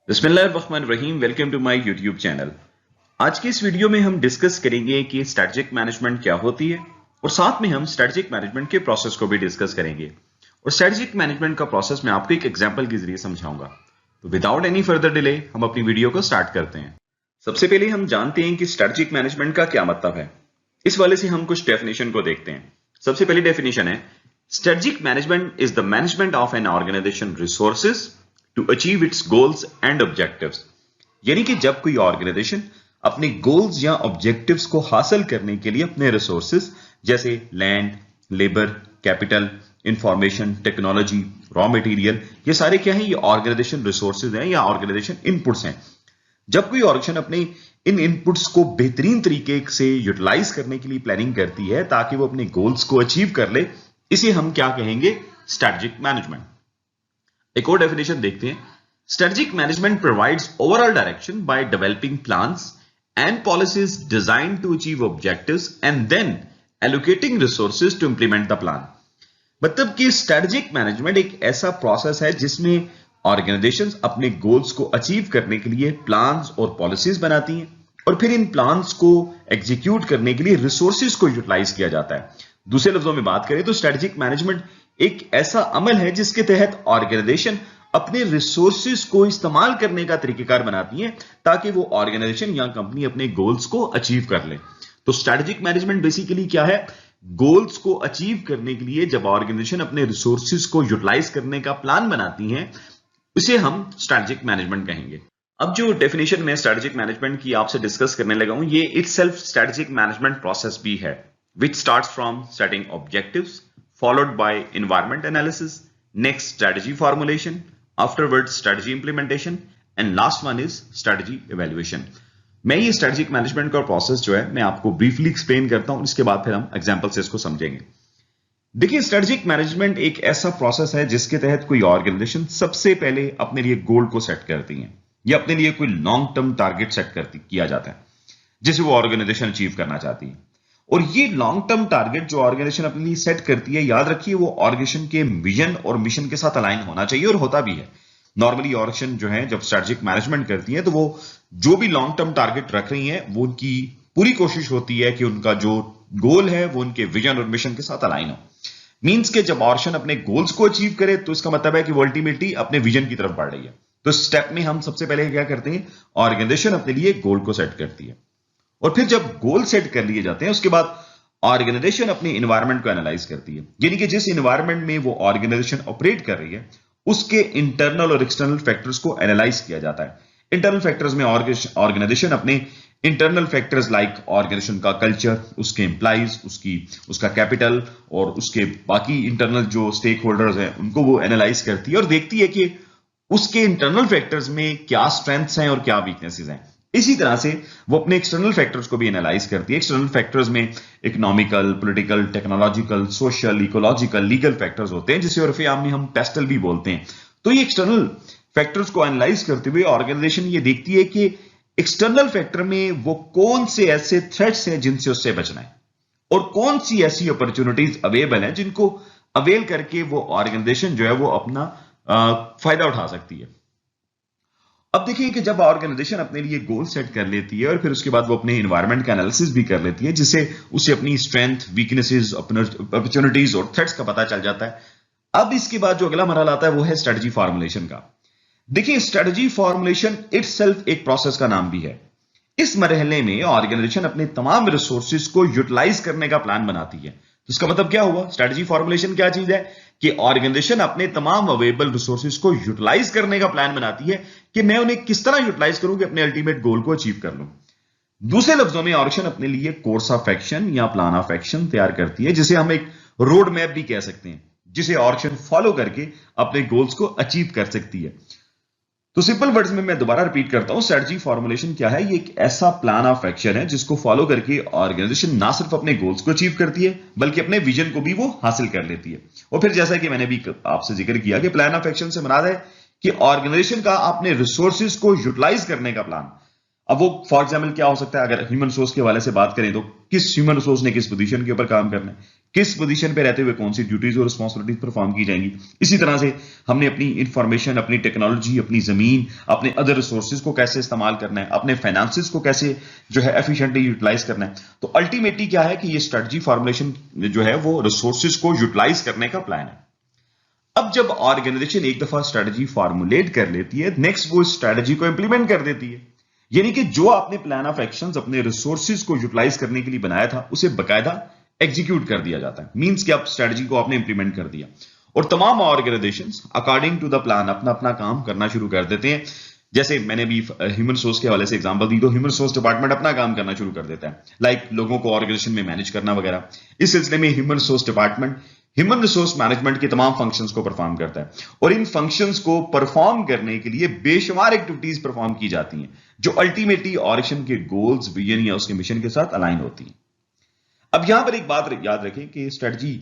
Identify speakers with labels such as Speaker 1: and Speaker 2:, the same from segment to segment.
Speaker 1: बिस्मिल्लाहिर्रहमानिर्रहीम। Welcome to my YouTube channel. आज की इस वीडियो में हम डिस्कस करेंगे कि स्ट्रेटजिक मैनेजमेंट क्या होती है और साथ में हम स्ट्रेटजिक मैनेजमेंट के प्रोसेस को भी डिस्कस करेंगे। और स्ट्रेटजिक मैनेजमेंट का प्रोसेस मैं आपको एक एग्जांपल के जरिए समझाऊंगा। तो विदाउट एनी फर्दर डिले हम अपनी वीडियो को स्टार्ट करते हैं। सबसे पहले हम जानते हैं कि स्ट्रेटजिक मैनेजमेंट का क्या मतलब है। इस वाले से हम कुछ डेफिनेशन को देखते हैं। सबसे पहली डेफिनेशन है, strategic management is the management of an organisation resources to achieve its goals and objectives. यानी कि जब कोई ऑर्गेनाइजेशन अपने गोल्स या ऑब्जेक्टिव्स को हासिल करने के लिए अपने रिसोर्सेज जैसे land, labour, capital, information, technology, raw material, ये सारे क्या है, ये ऑर्गेनाइजेशन रिसोर्सेज हैं या ऑर्गेनाइजेशन इनपुट्स हैं। जब कोई ऑर्गेनाइजेशन अपने इन इनपुट्स को बेहतरीन तरीके से यूटिलाइज करने के लिए प्लानिंग करती है ताकि वो अपने गोल्स को अचीव कर ले, इसे हम क्या कहेंगे, स्ट्रेटजिक मैनेजमेंट। एक और डेफिनेशन देखते हैं। Strategic management provides overall direction by developing plans and policies designed to achieve objectives and then allocating resources to implement the plan. मतलब कि स्ट्रेटजिक मैनेजमेंट एक ऐसा प्रोसेस है जिसमें ऑर्गेनाइजेशंस अपने गोल्स को अचीव करने के लिए प्लान्स और पॉलिसीज बनाती हैं और फिर इन प्लान्स को एग्जीक्यूट करने के लिए रिसोर्सेज को यूटिलाइज किया जाता है। दूसरे लफ्जों में बात करें तो स्ट्रेटजिक मैनेजमेंट एक ऐसा अमल है जिसके तहत ऑर्गेनाइजेशन अपने रिसोर्सेज को इस्तेमाल करने का तरीकेकार बनाती है ताकि वो ऑर्गेनाइजेशन या कंपनी अपने गोल्स को अचीव कर ले। तो स्ट्रेटजिक मैनेजमेंट बेसिकली क्या है, गोल्स को अचीव करने के लिए जब ऑर्गेनाइजेशन अपने रिसोर्सेज को यूटिलाइज करने का प्लान बनाती है, उसे हम स्ट्रेटजिक मैनेजमेंट कहेंगे। अब जो डेफिनेशन में स्ट्रेटजिक मैनेजमेंट की आपसे डिस्कस करने लगा हूं, ये इटसेल्फ स्ट्रेटजिक मैनेजमेंट प्रोसेस भी है, which starts from setting objectives, followed by environment analysis, next strategy formulation, afterwards strategy implementation, and last one is strategy evaluation. मैं ये स्ट्रेटजिक मैनेजमेंट का प्रोसेस जो है मैं आपको ब्रीफली एक्सप्लेन करता हूं, इसके बाद फिर हम एग्जांपल से इसको समझेंगे। देखिए, स्ट्रेटजिक मैनेजमेंट एक ऐसा प्रोसेस है जिसके तहत कोई ऑर्गेनाइजेशन सबसे पहले अपने लिए गोल को सेट करती है या अपने लिए कोई लॉन्ग टर्म टारगेट सेट किया जाता है जिसे वो ऑर्गेनाइजेशन अचीव करना चाहती है। और ये लॉन्ग टर्म टारगेट जो ऑर्गेनाइजेशन अपने लिए सेट करती है, याद रखिए वो ऑर्गेनाइजेशन के विजन और मिशन के साथ अलाइन होना चाहिए और होता भी है। नॉर्मली ऑर्गेनाइजेशन जो है जब स्ट्रेटजिक मैनेजमेंट करती है तो वो जो भी लॉन्ग टर्म टारगेट रख रही है वो उनकी पूरी कोशिश होती है कि उनका जो गोल है वो उनके विजन और मिशन के साथ अलाइन हो। मींस के जब ऑर्गेनाइजेशन अपने गोल्स को अचीव करे तो इसका मतलब है कि वो अल्टीमेटली अपने विजन की तरफ बढ़ रही है। तो स्टेप में हम सबसे पहले क्या करते हैं, ऑर्गेनाइजेशन अपने लिए गोल को सेट करती है और फिर जब गोल सेट कर लिए जाते हैं उसके बाद ऑर्गेनाइजेशन अपने एनवायरनमेंट को एनालाइज करती है। यानी कि जिस एनवायरनमेंट में वो ऑर्गेनाइजेशन ऑपरेट कर रही है उसके इंटरनल और एक्सटर्नल फैक्टर्स को एनालाइज किया जाता है। इंटरनल फैक्टर्स में ऑर्गेनाइजेशन अपने इंटरनल फैक्टर्स लाइक ऑर्गेनाइजेशन का कल्चर, उसके एम्प्लॉइज, उसका कैपिटल और उसके बाकी इंटरनल जो स्टेक होल्डर्स हैं उनको वो एनालाइज करती है और देखती है कि उसके इंटरनल फैक्टर्स में क्या स्ट्रेंथ्स हैं और क्या वीकनेसेस हैं। इसी तरह से वो अपने एक्सटर्नल फैक्टर्स को भी एनालाइज करती है। एक्सटर्नल फैक्टर्स में economical, political, technological, social, ecological, legal factors होते हैं जिसे उर्फे आम में हम पेस्टल भी बोलते हैं। तो ये एक्सटर्नल फैक्टर्स को एनालाइज करते हुए ऑर्गेनाइजेशन ये देखती है कि एक्सटर्नल फैक्टर में वो कौन से ऐसे थ्रेट्स हैं जिनसे उससे बचना है और कौन सी ऐसी अपॉर्चुनिटीज अवेलेबल हैं जिनको अवेल करके वो ऑर्गेनाइजेशन जो है वो अपना फायदा उठा सकती है। अब देखिए कि जब ऑर्गेनाइजेशन अपने लिए गोल सेट कर लेती है और फिर उसके बाद वो अपने एनवायरनमेंट का एनालिसिस भी कर लेती है जिससे उसे अपनी स्ट्रेंथ, वीकनेसेस, अपॉर्चुनिटीज और थ्रेट्स का पता चल जाता है। अब इसके बाद जो अगला मरहला आता है वो है स्ट्रेटजी फॉर्मुलेशन का। देखिए, स्ट्रेटजी फॉर्मुलेशन इटसेल्फ एक प्रोसेस का नाम भी है। इस मरहले में ऑर्गेनाइजेशन अपने तमाम रिसोर्सेज को यूटिलाइज करने का प्लान बनाती है। तो इसका मतलब क्या हुआ, स्ट्रेटजी फॉर्मुलेशन क्या चीज है कि ऑर्गेनाइजेशन अपने तमाम अवेलेबल रिसोर्सेज को यूटिलाइज करने का प्लान बनाती है कि मैं उन्हें किस तरह यूटिलाइज करूं कि अपने अल्टीमेट गोल को अचीव कर लूं। दूसरे लफ्जों में ऑर्गेनाइजेशन अपने लिए कोर्स ऑफ एक्शन या प्लान ऑफ एक्शन तैयार करती है जिसे हम एक रोड मैप भी कह सकते हैं, जिसे ऑर्गेनाइजेशन फॉलो करके अपने गोल्स को अचीव कर सकती है। तो सिंपल वर्ड्स में मैं दोबारा रिपीट करता हूं, स्ट्रेटजी फॉर्मुलेशन क्या है, ये एक ऐसा प्लान ऑफ एक्शन है जिसको फॉलो करके ऑर्गेनाइजेशन ना सिर्फ अपने गोल्स को अचीव करती है बल्कि अपने विजन को भी वो हासिल कर लेती है। और फिर जैसा कि मैंने भी आपसे जिक्र किया कि प्लान ऑफ एक्शन से मुराद है कि ऑर्गेनाइजेशन का अपने रिसोर्सेज को यूटिलाइज करने का प्लान, अब वो फॉर एग्जाम्पल क्या हो सकता है, अगर ह्यूमन रिसोर्स के हवाले से बात करें तो किस ह्यूमन रिसोर्स ने किस पोजीशन के ऊपर काम करना है, किस पोजीशन पे रहते हुए कौन सी ड्यूटीज और रिस्पॉन्सिबिलिटीज परफॉर्म की जाएंगी। इसी तरह से हमने अपनी इंफॉर्मेशन, अपनी टेक्नोलॉजी, अपनी जमीन, अपने अदर रिसोर्सेज को कैसे इस्तेमाल करना है, अपने फाइनेंसेस को कैसे जो है एफिशिएंटली यूटिलाइज करना है। तो अल्टीमेटली क्या है कि ये स्ट्रेटजी फॉर्मुलेशन जो है वो रिसोर्सेज को यूटिलाइज करने का प्लान है। अब जब ऑर्गेनाइजेशन एक दफा स्ट्रेटजी फॉर्मुलेट कर लेती है, नेक्स्ट वो स्ट्रेटजी को इंप्लीमेंट कर देती है। यानी कि जो आपने प्लान ऑफ एक्शंस अपने रिसोर्सेज को यूटिलाइज करने के लिए बनाया था, उसे बकायदा एग्जीक्यूट कर दिया जाता है। मींस कि आप स्ट्रेटजी को आपने इंप्लीमेंट कर दिया और तमाम organisations according to the plan अपना अपना काम करना शुरू कर देते हैं। जैसे मैंने भी ह्यूमन रिसोर्स के हवाले से एग्जांपल दी, तो ह्यूमन रिसोर्स डिपार्टमेंट अपना काम करना शुरू कर देता है, लाइक लोगों को ऑर्गेनाइजेशन में मैनेज करना वगैरह। इस सिलसिले में human resource department human resource management के तमाम फंक्शंस को परफॉर्म करता है और इन फंक्शंस को परफॉर्म करने के लिए बेशुमार एक्टिविटीज परफॉर्म की जाती हैं जो अल्टीमेटली ऑर्गेनाइजेशन के गोल्स, विजन या उसके मिशन के साथ अलाइन होती हैं। अब यहां पर एक बात याद रखें कि स्ट्रेटजी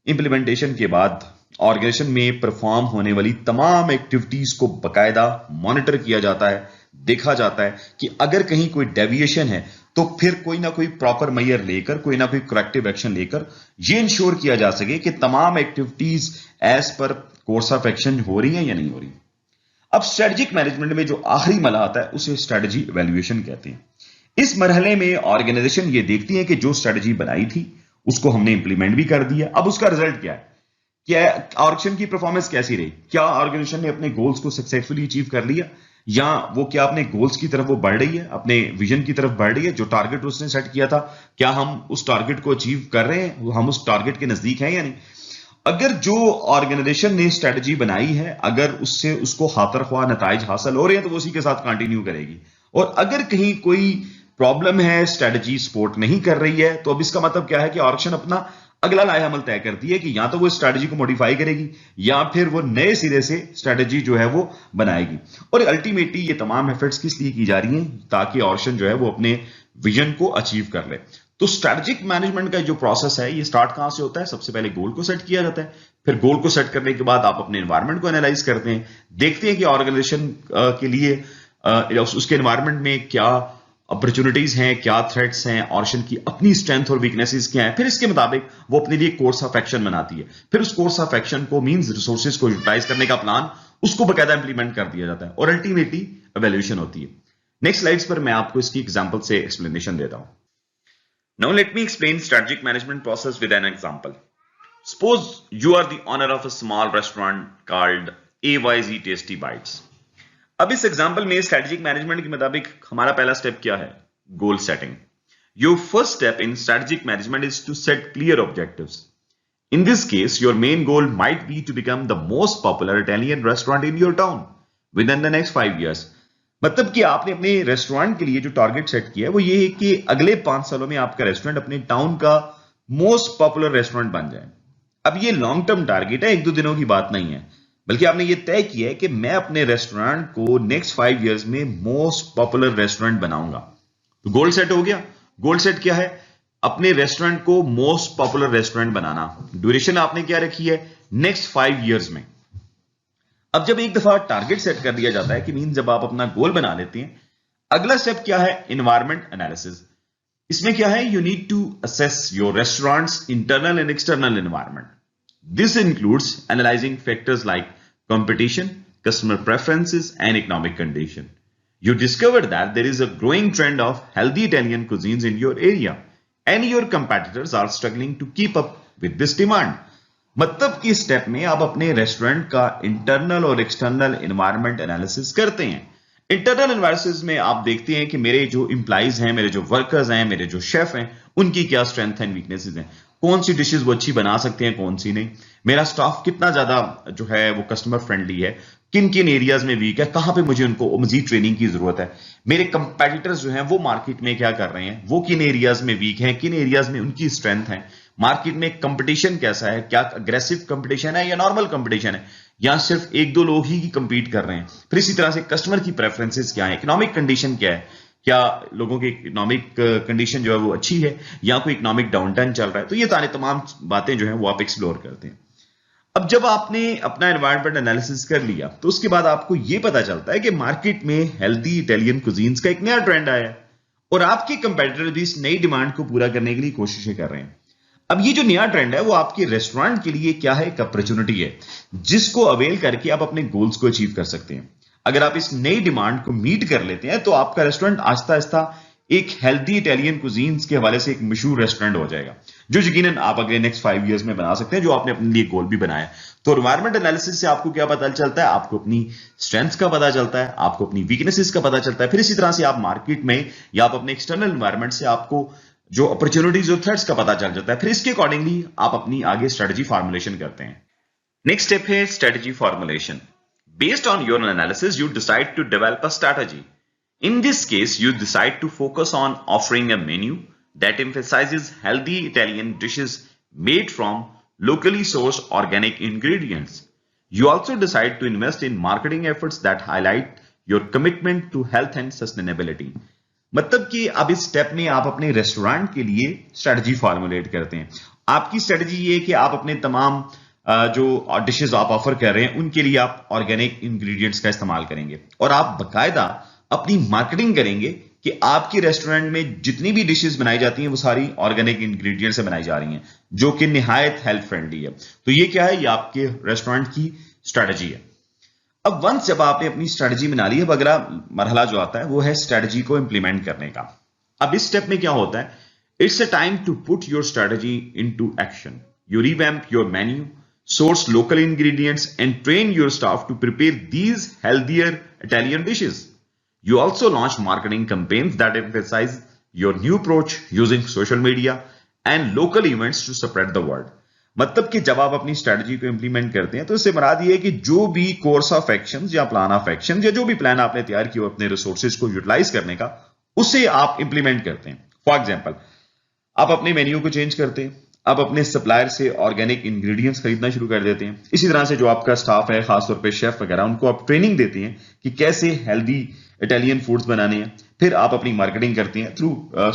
Speaker 1: इंप्लीमेंटेशन के बाद ऑर्गेनाइजेशन में परफॉर्म होने वाली तमाम एक्टिविटीज को बकायदा मॉनिटर किया जाता है, देखा जाता है कि अगर कहीं कोई डेविएशन है तो फिर कोई ना कोई प्रॉपर मेजर लेकर, कोई ना कोई करेक्टिव एक्शन लेकर यह इंश्योर किया जा सके कि तमाम activities as per course of action हो रही हैं या नहीं हो रही। अब स्ट्रेटेजिक मैनेजमेंट में जो आखिरी मरहला आता है उसे स्ट्रेटजी इवैल्यूएशन कहते हैं। इस मरहले में ऑर्गेनाइजेशन ये देखती है कि जो स्ट्रेटजी बनाई थी उसको हमने इंप्लीमेंट भी कर दिया, अब उसका रिजल्ट क्या है, क्या ऑर्गेनाइजेशन की परफॉर्मेंस कैसी रही, क्या ऑर्गेनाइजेशन ने अपने गोल्स को सक्सेसफुली अचीव कर लिया, या वो क्या अपने गोल्स की तरफ वो बढ़ रही है, अपने विजन की तरफ बढ़ रही है, जो टारगेट उसने सेट किया था क्या हम उस टारगेट को अचीव कर रहे हैं, हम उस टारगेट के नजदीक हैं या नहीं। अगर जो ऑर्गेनाइजेशन ने स्ट्रेटजी बनाई है अगर उससे उसको खातर ख्वाह नताइज हासिल हो रहे हैं तो वो उसी के साथ कंटिन्यू करेगी, और अगर कहीं कोई प्रॉब्लम है, स्ट्रेटजी सपोर्ट नहीं कर रही है, तो अब इसका मतलब क्या है कि ऑर्गेनाइजेशन अपना अगला लाए अमल तय करती है कि या तो वो स्ट्रेटजी को मॉडिफाई करेगी या फिर वो नए सिरे से स्ट्रेटजी जो है वो बनाएगी। और अल्टीमेटली ये तमाम एफर्ट्स किस लिए की जा रही हैं, ताकि ऑर्गेनाइजेशन जो है वो अपने विजन को अचीव कर ले। तो स्ट्रेटेजिक मैनेजमेंट का जो प्रोसेस है ये स्टार्ट कहां से होता है, सबसे पहले गोल को सेट किया जाता है, फिर गोल को सेट करने के बाद आप अपने एनवायरनमेंट को एनालाइज करते हैं, देखते हैं कि ऑर्गेनाइजेशन के लिए उसके एनवायरनमेंट में क्या अपॉर्चुनिटीज हैं, क्या थ्रेट्स हैं, ऑर्गेनाइजेशन की अपनी स्ट्रेंथ और वीकनेसेस क्या हैं, फिर इसके मुताबिक वो अपने लिए कोर्स ऑफ एक्शन बनाती है, फिर उस कोर्स ऑफ एक्शन को मींस रिसोर्सेज को यूटिलाइज करने का प्लान उसको बकायदा इंप्लीमेंट कर दिया जाता है और अल्टीमेटली इवैल्यूएशन होती है। नेक्स्ट स्लाइड्स पर मैं आपको इसकी एग्जांपल से एक्सप्लेनेशन देता हूं। Now let me explain strategic management process with an example. Suppose you are the owner of a small restaurant called AYZ Tasty Bites. अब इस एग्जांपल में स्ट्रेटेजिक मैनेजमेंट के मुताबिक हमारा पहला स्टेप क्या है, goal setting. Your first step in strategic management is to set clear objectives. In this case, your main goal might be to become the most popular Italian restaurant in your town within the next 5 years. मतलब कि आपने अपने restaurant के लिए जो target set किया है वो ये है कि अगले 5 सालों में आपका रेस्टोरेंट अपने टाउन का मोस्ट पॉपुलर रेस्टोरेंट बन जाए। अब ये लॉन्ग टर्म टारगेट है, 1-2 दिनों की बात नहीं है, बल्कि आपने ये तय किया है कि मैं अपने रेस्टोरेंट को नेक्स्ट 5 इयर्स में मोस्ट पॉपुलर रेस्टोरेंट बनाऊंगा। तो गोल सेट हो गया। गोल सेट क्या है, अपने रेस्टोरेंट को मोस्ट पॉपुलर रेस्टोरेंट बनाना। ड्यूरेशन आपने क्या रखी है, नेक्स्ट 5 इयर्स में। अब जब एक दफा टारगेट सेट कर दिया जाता है कि मीन जब आप अपना गोल बना लेते हैं, अगला स्टेप क्या है, एनवायरमेंट एनालिसिस। इसमें क्या है, you need to assess your restaurant's internal and external environment. This includes analysing factors like competition, customer preferences and economic condition. You discovered that there is a growing trend of healthy Italian cuisines in your area and your competitors are struggling to keep up with this demand. मतलब कि step में आप अपने restaurant का internal और external environment analysis करते हैं। Internal analysis में आप देखते हैं कि मेरे जो एम्प्लॉइज हैं, मेरे जो वर्कर्स हैं, मेरे जो शेफ हैं, उनकी क्या स्ट्रेंथ एंड वीकनेसेस हैं, कौन सी डिशेस वो अच्छी बना सकते हैं, कौन सी नहीं, मेरा स्टाफ कितना ज्यादा जो है वो कस्टमर फ्रेंडली है, किन किन एरियाज में वीक है, कहां पे मुझे उनको मजीद ट्रेनिंग की जरूरत है, मेरे कंपेटिटर्स जो हैं वो मार्केट में क्या कर रहे हैं, वो किन एरियाज में वीक हैं, किन एरियाज में उनकी स्ट्रेंथ है, मार्केट में कंपटीशन कैसा है, क्या अग्रेसिव कंपटीशन है या नॉर्मल कंपटीशन है, या सिर्फ 1-2 लोग ही कंपीट कर रहे हैं। फिर इसी तरह से कस्टमर की प्रेफरेंसेस क्या है, इकोनॉमिक कंडीशन क्या है, क्या लोगों की इकोनॉमिक कंडीशन जो है वो अच्छी है या कोई इकोनॉमिक डाउनटर्न चल रहा है। तो ये तमाम बातें जो है वो आप एक्सप्लोर करते हैं। अब जब आपने अपना एनवायरनमेंट एनालिसिस कर लिया तो उसके बाद आपको यह पता चलता है कि मार्केट में हेल्दी इटालियन कुजीन्स का एक नया ट्रेंड आया है और आपके कंपेटिटर भी इस नई डिमांड को पूरा करने के लिए कोशिशें कर रहे हैं। अब ये जो नया ट्रेंड है वो आपके रेस्टोरेंट के लिए क्या है, एक अपॉर्चुनिटी है जिसको अवेल करके आप अपने गोल्स को अचीव कर सकते हैं। अगर आप इस नई डिमांड को मीट कर लेते हैं तो आपका रेस्टोरेंट आहिस्ता आहिस्ता एक हेल्दी इटालियन कुजीन्स के हवाले से एक मशहूर रेस्टोरेंट हो जाएगा, जो यकीनन आप अगले नेक्स्ट 5 इयर्स में बना सकते हैं, जो आपने अपने लिए गोल भी बनाया है। तो एनवायरमेंट एनालिसिस से आपको क्या पता चलता है, आपको अपनी स्ट्रेंथ्स का पता चलता है, आपको अपनी वीकनेसेस का पता चलता है। फिर इसी तरह से आप मार्केट में या आप अपने एक्सटर्नल एनवायरमेंट से आपको जो अपॉर्चुनिटीज और थ्रेट्स का पता चल जाता है। फिर इसके अकॉर्डिंगली आप अपनी आगे स्ट्रेटजी फॉर्मुलेशन करते हैं। नेक्स्ट स्टेप है strategy formulation. Based on your analysis you decide to develop a strategy. In this case, you decide to focus on offering a menu that emphasizes healthy Italian dishes made from locally sourced organic ingredients. You also decide to invest in marketing efforts that highlight your commitment to health and sustainability. मतलब कि अब इस step में आप अपने restaurant के लिए strategy formulate करते हैं। आपकी स्ट्रेटजी ये है कि आप अपने तमाम जो डिशेस आप ऑफर कर रहे हैं उनके लिए आप ऑर्गेनिक इंग्रेडिएंट्स का इस्तेमाल करेंगे और आप बकायदा अपनी मार्केटिंग करेंगे कि आपके रेस्टोरेंट में जितनी भी डिशेस बनाई जाती हैं वो सारी ऑर्गेनिक इंग्रेडिएंट से बनाई जा रही हैं, जो कि निहायत हेल्थ फ्रेंडली है। तो ये क्या है, ये आपके रेस्टोरेंट की स्ट्रेटजी है। अब वंस जब आपने अपनी स्ट्रेटजी बना ली है, अब अगला मरहला जो आता है वो है स्ट्रेटजी को इंप्लीमेंट करने का। अब इस स्टेप में क्या होता है, it's a time to put your strategy into action. You revamp your menu, source local ingredients and train your staff to prepare these healthier Italian dishes. You also launch marketing campaigns that emphasize your new approach using social media and local events to spread the word. मतलब कि जब आप अपनी strategy को implement करते हैं तो इससे मुराद ये है कि जो भी कोर्स ऑफ एक्शन या प्लान ऑफ एक्शन या जो भी प्लान आपने तैयार किया अपने रिसोर्सेज को यूटिलाइज करने का, उसे आप इंप्लीमेंट करते हैं। फॉर एग्जाम्पल, आप अपने मेन्यू को चेंज करते हैं, आप अपने सप्लायर से ऑर्गेनिक इंग्रेडिएंट्स खरीदना शुरू कर देते हैं। इसी तरह से जो आपका स्टाफ है, खासतौर पे शेफ वगैरह, उनको आप ट्रेनिंग देते हैं कि कैसे हेल्दी इटालियन फूड्स बनाने हैं। फिर आप अपनी मार्केटिंग करते हैं through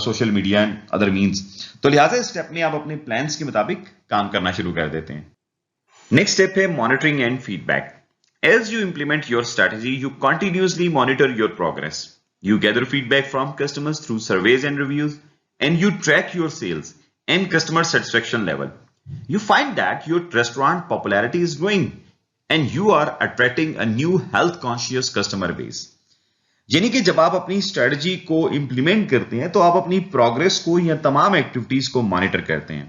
Speaker 1: social media and other means. तो लिहाजा इस स्टेप में आप अपने प्लान्स के मुताबिक काम करना शुरू कर देते हैं। नेक्स्ट स्टेप है monitoring and feedback. As you implement your strategy you continuously monitor your progress. You gather feedback from customers through surveys and reviews and you track your sales and customer satisfaction level. You find that your restaurant popularity is growing and you are attracting a new health conscious customer base. यानी कि जब आप अपनी strategy को implement करते हैं तो आप अपनी प्रोग्रेस को या तमाम एक्टिविटीज को मॉनिटर करते हैं।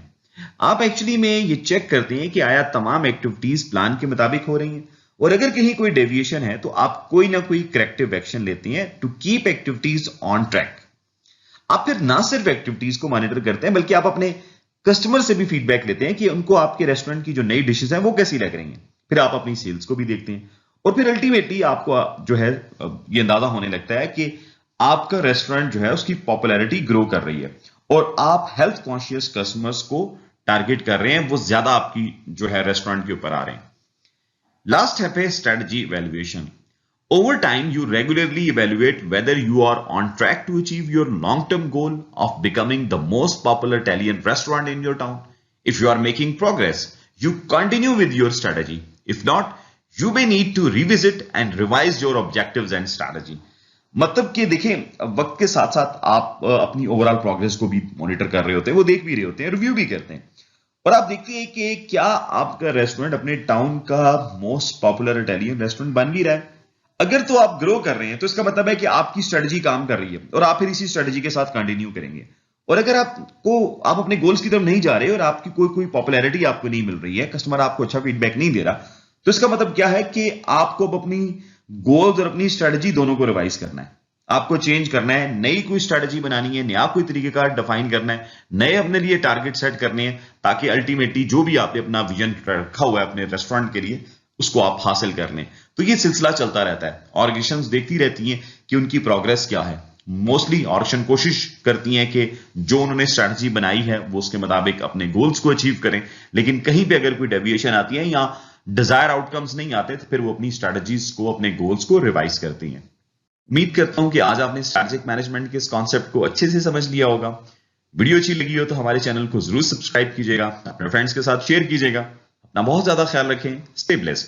Speaker 1: आप एक्चुअली में ये चेक करते हैं कि आया तमाम एक्टिविटीज प्लान के मुताबिक हो रही हैं, और अगर कहीं कोई डेविएशन है तो आप कोई ना कोई करेक्टिव एक्शन लेते हैं to keep activities on track. आप फिर ना सिर्फ एक्टिविटीज को मॉनिटर करते हैं बल्कि आप अपने कस्टमर से भी फीडबैक लेते हैं कि उनको आपके रेस्टोरेंट की जो नई डिशेस हैं वो कैसी लग रही हैं। फिर आप अपनी सेल्स को भी देखते हैं और फिर अल्टीमेटली आपको जो है ये अंदाजा होने लगता है कि आपका रेस्टोरेंट जो है उसकी पॉपुलैरिटी ग्रो कर रही है और आप हेल्थ कॉन्शियस कस्टमर्स को टारगेट कर रहे हैं, वो ज्यादा आपकी जो है रेस्टोरेंट के ऊपर आ रहे हैं। लास्ट स्टेप है strategy evaluation. Over time, you regularly evaluate whether you are on track to achieve your long-term goal of becoming the most popular Italian restaurant in your town. If you are making progress, you continue with your strategy. If not, you may need to revisit and revise your objectives and strategy. मतलब कि देखें, वक्त के साथ साथ आप अपनी overall progress को भी मॉनिटर कर रहे होते हैं, वो देख भी रहे होते हैं, रिव्यू भी करते हैं, और आप देखते हैं कि क्या आपका रेस्टोरेंट अपने टाउन का मोस्ट पॉपुलर इटालियन रेस्टोरेंट बन भी रहा है। अगर तो आप ग्रो कर रहे हैं तो इसका मतलब है कि आपकी स्ट्रेटजी काम कर रही है और आप फिर इसी स्ट्रेटजी के साथ कंटिन्यू करेंगे। और अगर आप अपने गोल्स की तरफ नहीं जा रहे और आपकी कोई पॉपुलैरिटी आपको नहीं मिल रही है, कस्टमर आपको अच्छा फीडबैक नहीं दे रहा, तो इसका मतलब क्या है कि आपको अपनी गोल्स और अपनी स्ट्रेटजी दोनों को रिवाइज करना है, आपको चेंज करना है, नई कोई स्ट्रेटजी बनानी है, नया कोई तरीकेकार डिफाइन करना है, नए अपने लिए टारगेट सेट करने हैं, ताकि अल्टीमेटली जो भी आपने अपना विजन रखा हुआ है अपने रेस्टोरेंट के लिए उसको आप हासिल कर लें। तो ये सिलसिला चलता रहता है। ऑर्गेनाइजेशंस देखती रहती हैं कि उनकी प्रोग्रेस क्या है। मोस्टली ऑर्गेनाइजेशन कोशिश करती हैं कि जो उन्होंने स्ट्रैटेजी बनाई है वो उसके मुताबिक अपने गोल्स को अचीव करें, लेकिन कहीं पे अगर कोई डेविएशन आती है या डिजायर आउटकम्स नहीं आते तो फिर वो अपनी स्ट्रैटेजीज को, अपने गोल्स को रिवाइज करती हैं। उम्मीद करता हूं कि आज आपने स्ट्रैटेजिक मैनेजमेंट के इस कॉन्सेप्ट को अच्छे से समझ लिया होगा। वीडियो अच्छी लगी हो तो हमारे चैनल को जरूर सब्सक्राइब कीजिएगा, अपने फ्रेंड्स के साथ शेयर कीजिएगा। बहुत ज्यादा ख्याल रखें। Stay blessed.